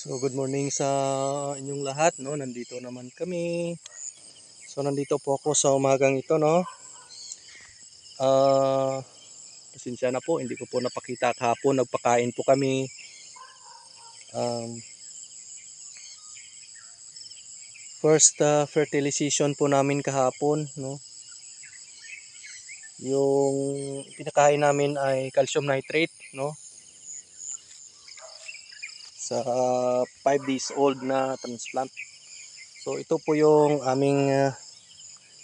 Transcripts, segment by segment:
So good morning sa inyong lahat, no. Nandito naman kami. So nandito po ako sa umagang ito, no. Pasensya na po, hindi ko po napakita kahapon, nagpakain po kami. First fertilization po namin kahapon, no. Yung pinakain namin ay calcium nitrate, no. Sa 5 days old na transplant. So ito po yung aming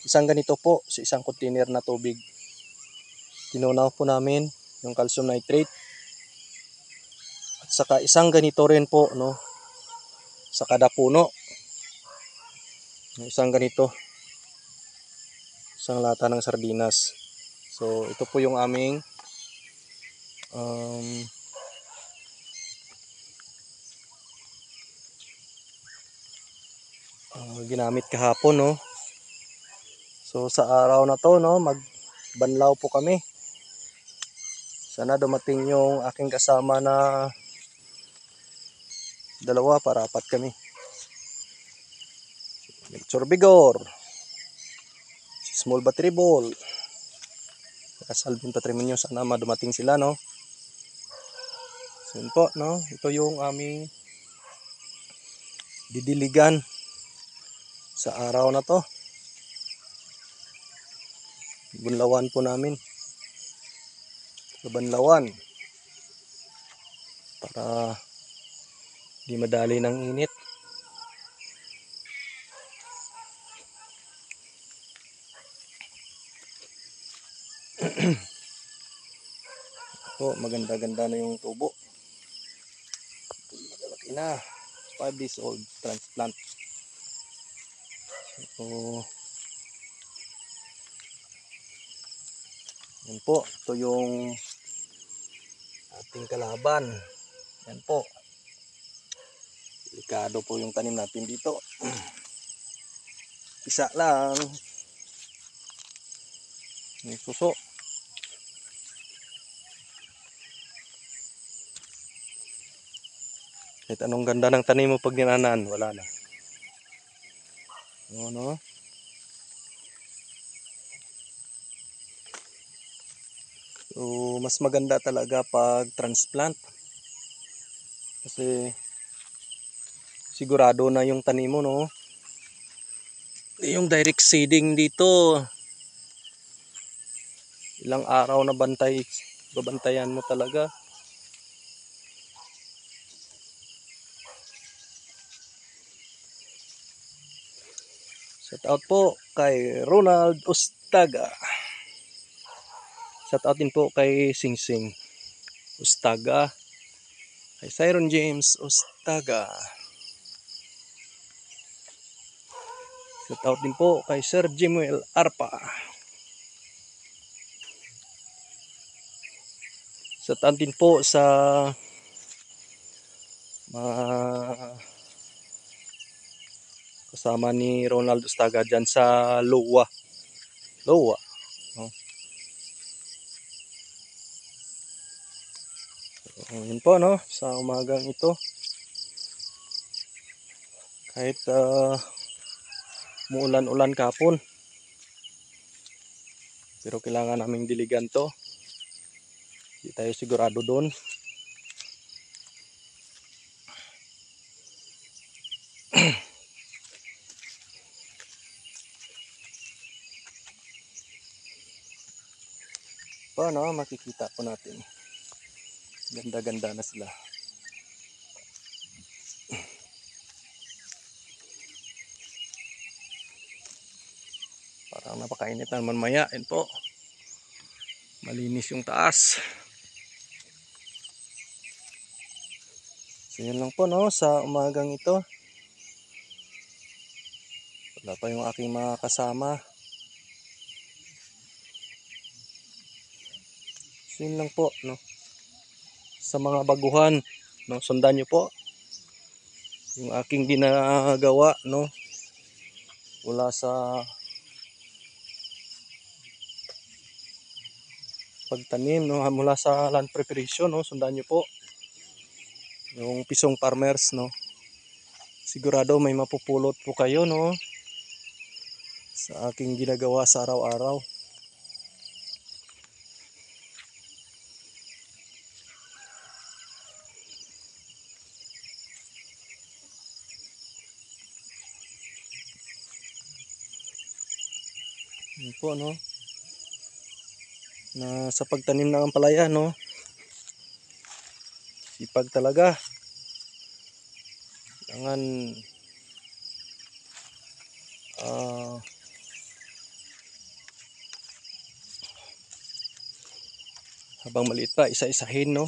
isang ganito po sa isang container na tubig. Tinunaw po namin yung calcium nitrate. At saka isang ganito rin po, no, sa kada puno. Isang ganito. Isang lata ng sardinas. So ito po yung aming ginamit kahapon, no. So sa araw na to, no, magbanlaw po kami. Sana dumating yung aking kasama na dalawa para apat kami. Lecture Vigor, small battery ball, Salvin Patrimonio, sana madumating sila, no. So yun po, no, ito yung aming didiligan sa araw na to. Bunlawan po namin, banlawan para di madali ng init. Po, maganda-ganda na yung tubo. Malaki na. 5 days old transplant. So, yan po. Ito yung ating kalaban. Yan po. Delikado po yung tanim natin dito. Isa lang. May suso. Kahit anong ganda ng tanim mo pag ninanan, wala na. No. So, mas maganda talaga pag transplant. Kasi sigurado na yung tanim mo, no. Yung direct seeding dito, ilang araw na babantayan mo talaga. Shout out po kay Ronald Ustaga. Shout out din po kay Sing Sing Ustaga. Kay Siron James Ustaga. Shout out din po kay Sir Jimuel Arpa. Shout out din po sa kasama ni Ronald Ustaga dyan sa Lowa. No? So, yun po, no, sa umagang ito. Kahit muulan-ulan kapon, pero kailangan naming diligan to. Hindi tayo sigurado doon. No, makikita po natin. Ganda-ganda na sila. Parang napakainit naman maya. Yan po. Malinis yung taas. So yun lang po, no, sa umagang ito. Wala pa yung aking mga kasama. So yun lang po, no. Sa mga baguhan, no, sundan nyo po yung aking ginagawa, no, mula sa pagtanim, no, mula sa land preparation, no, sundan nyo po yung Pisong Farmers, no. Sigurado may mapupulot po kayo, no, sa aking ginagawa sa araw-araw. Yun po, no, na sa pagtanim ng ampalaya, no, sipag talaga. Kailangan habang maliit pa, isa-isahin, no.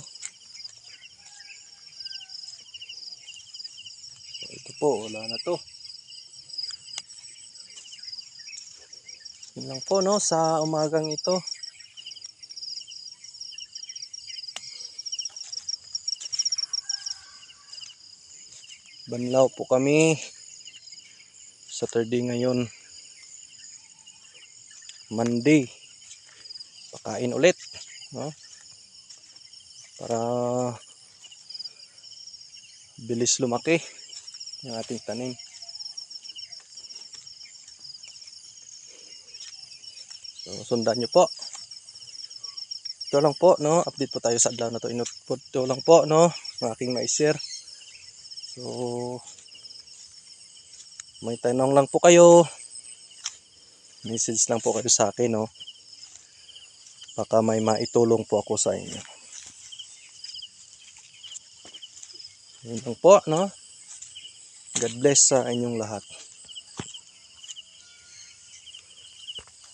So, ito po, wala na to. Yun lang po, no, sa umagang ito. Banlaw po kami. Saturday ngayon. Monday. Pakain ulit, no? Para bilis lumaki yung ating tanim. So, sundan nyo po. Ito lang po, no? Update po tayo sa adlaw na to. Ito lang po, no? Ang aking ma-share. So, may tanong lang po kayo. Message lang po kayo sa akin, no? Baka may maitulong po ako sa inyo. Yun lang po, no? God bless sa inyong lahat.